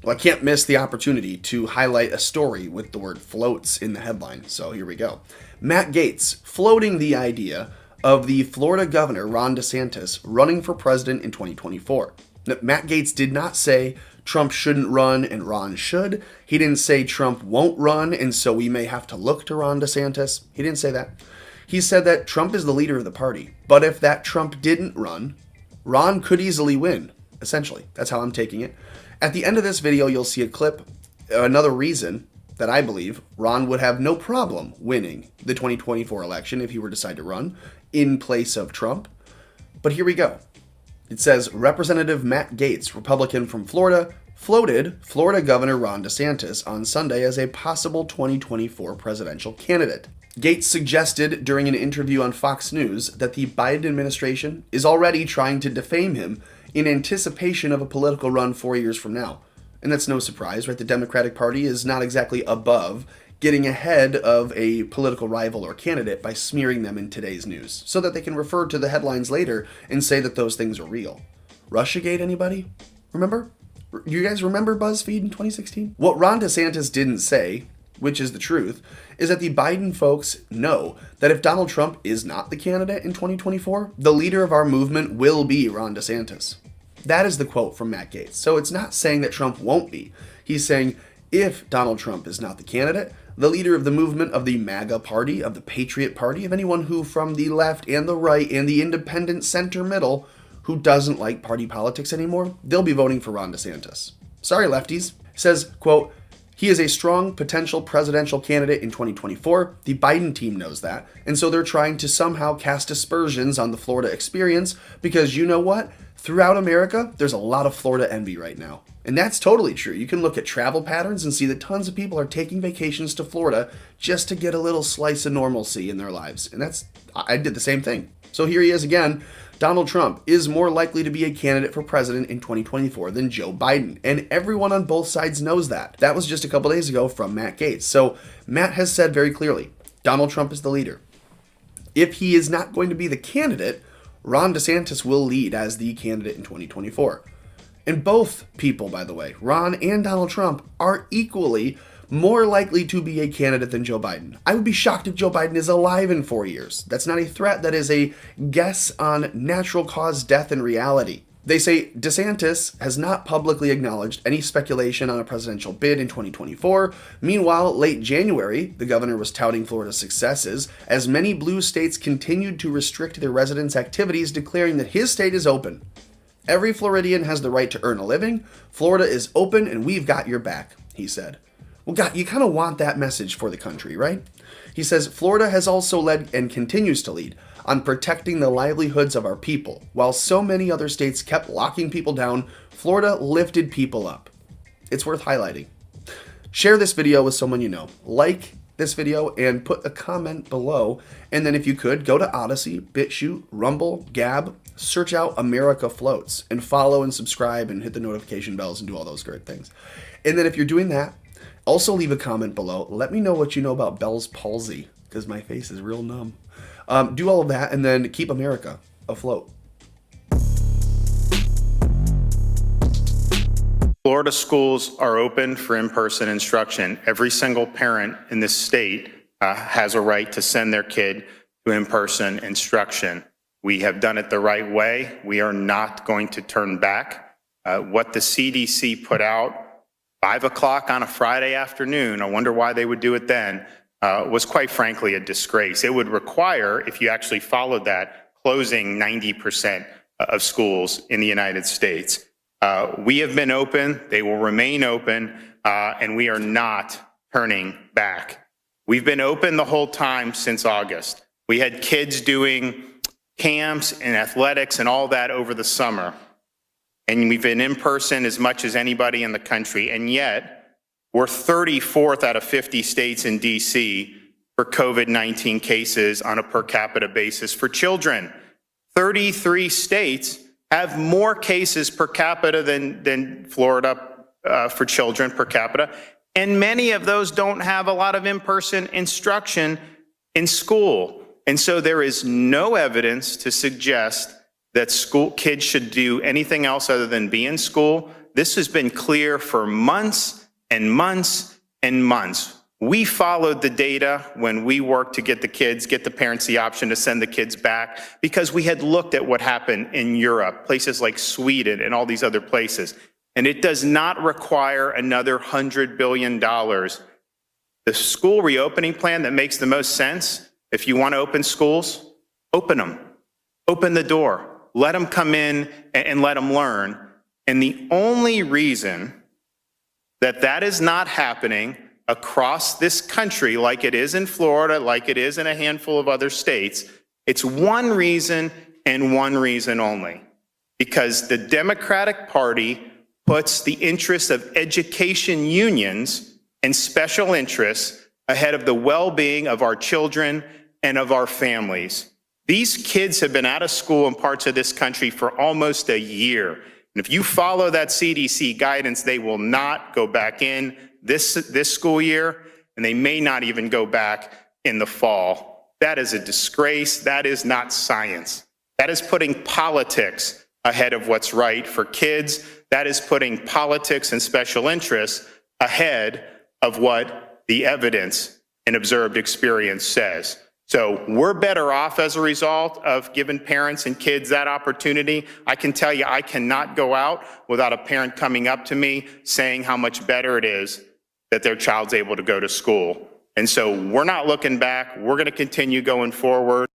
Well, I can't miss the opportunity to highlight a story with the word floats in the headline. So here we go. Matt Gaetz floating the idea of the Florida governor, Ron DeSantis, running for president in 2024. Now, Matt Gaetz did not say Trump shouldn't run and Ron should. He didn't say Trump won't run and so we may have to look to Ron DeSantis. He didn't say that. He said that Trump is the leader of the party. But if that Trump didn't run, Ron could easily win, essentially. That's how I'm taking it. At the end of this video, you'll see a clip, another reason that I believe Ron would have no problem winning the 2024 election if he were to decide to run in place of Trump. But here we go. It says, Representative Matt Gaetz, Republican from Florida, floated Florida Governor Ron DeSantis on Sunday as a possible 2024 presidential candidate. Gaetz suggested during an interview on Fox News that the Biden administration is already trying to defame him in anticipation of a political run 4 years from now. And that's no surprise, right? The Democratic Party is not exactly above getting ahead of a political rival or candidate by smearing them in today's news so that they can refer to the headlines later and say that those things are real. Russiagate, anybody? Remember? You guys remember BuzzFeed in 2016? What Ron DeSantis didn't say, which is the truth, is that the Biden folks know that if Donald Trump is not the candidate in 2024, the leader of our movement will be Ron DeSantis. That is the quote from Matt Gaetz. So it's not saying that Trump won't be. He's saying if Donald Trump is not the candidate, the leader of the movement of the MAGA party, of the Patriot Party, of anyone who from the left and the right and the independent center middle who doesn't like party politics anymore, they'll be voting for Ron DeSantis. Sorry, lefties. Says, quote, he is a strong potential presidential candidate in 2024. The Biden team knows that. And so they're trying to somehow cast aspersions on the Florida experience because you know what? Throughout America, there's a lot of Florida envy right now. And that's totally true. You can look at travel patterns and see that tons of people are taking vacations to Florida just to get a little slice of normalcy in their lives. And I did the same thing. So here he is again. Donald Trump is more likely to be a candidate for president in 2024 than Joe Biden. And everyone on both sides knows that. That was just a couple days ago from Matt Gaetz. So Matt has said very clearly, Donald Trump is the leader. If he is not going to be the candidate, Ron DeSantis will lead as the candidate in 2024. And both people, by the way, Ron and Donald Trump, are equally more likely to be a candidate than Joe Biden. I would be shocked if Joe Biden is alive in 4 years. That's not a threat. That is a guess on natural cause death in reality. They say DeSantis has not publicly acknowledged any speculation on a presidential bid in 2024. Meanwhile, late January, the governor was touting Florida's successes as many blue states continued to restrict their residents' activities, declaring that his state is open. Every Floridian has the right to earn a living. Florida is open and we've got your back, he said. Well, God, you kind of want that message for the country, right? He says, Florida has also led and continues to lead on protecting the livelihoods of our people. While so many other states kept locking people down, Florida lifted people up. It's worth highlighting. Share this video with someone you know. Like this video and put a comment below. And then if you could, go to Odyssey, BitChute, Rumble, Gab, search out America Floats and follow and subscribe and hit the notification bells and do all those great things. And then if you're doing that, also leave a comment below. Let me know what you know about Bell's palsy because my face is real numb. Do all of that and then keep America afloat. Florida schools are open for in-person instruction. Every single parent in this state has a right to send their kid to in-person instruction. We have done it the right way. We are not going to turn back. What the CDC put out 5 o'clock on a Friday afternoon, I wonder why they would do it then, was quite frankly a disgrace. It would require, if you actually followed that, closing 90% of schools in the United States. We have been open, they will remain open, and we are not turning back. We've been open the whole time since August. We had kids doing camps and athletics and all that over the summer. And we've been in person as much as anybody in the country. And yet, we're 34th out of 50 states in DC for COVID-19 cases on a per capita basis for children. 33 states have more cases per capita than Florida for children per capita. And many of those don't have a lot of in-person instruction in school. And so there is no evidence to suggest that school kids should do anything else other than be in school. This has been clear for months and months and months. We followed the data when we worked to get the parents the option to send the kids back, because we had looked at what happened in Europe, places like Sweden and all these other places. And it does not require another $100 billion. The school reopening plan that makes the most sense, if you want to open schools, open them. Open the door. Let them come in and let them learn. And the only reason that is not happening across this country, like it is in Florida, like it is in a handful of other states, it's one reason and one reason only. Because the Democratic Party puts the interests of education unions and special interests ahead of the well-being of our children and of our families. These kids have been out of school in parts of this country for almost a year. And if you follow that CDC guidance, they will not go back in this school year, and they may not even go back in the fall. That is a disgrace. That is not science. That is putting politics ahead of what's right for kids. That is putting politics and special interests ahead of what the evidence and observed experience says. So we're better off as a result of giving parents and kids that opportunity. I can tell you, I cannot go out without a parent coming up to me saying how much better it is that their child's able to go to school. And so we're not looking back. We're going to continue going forward.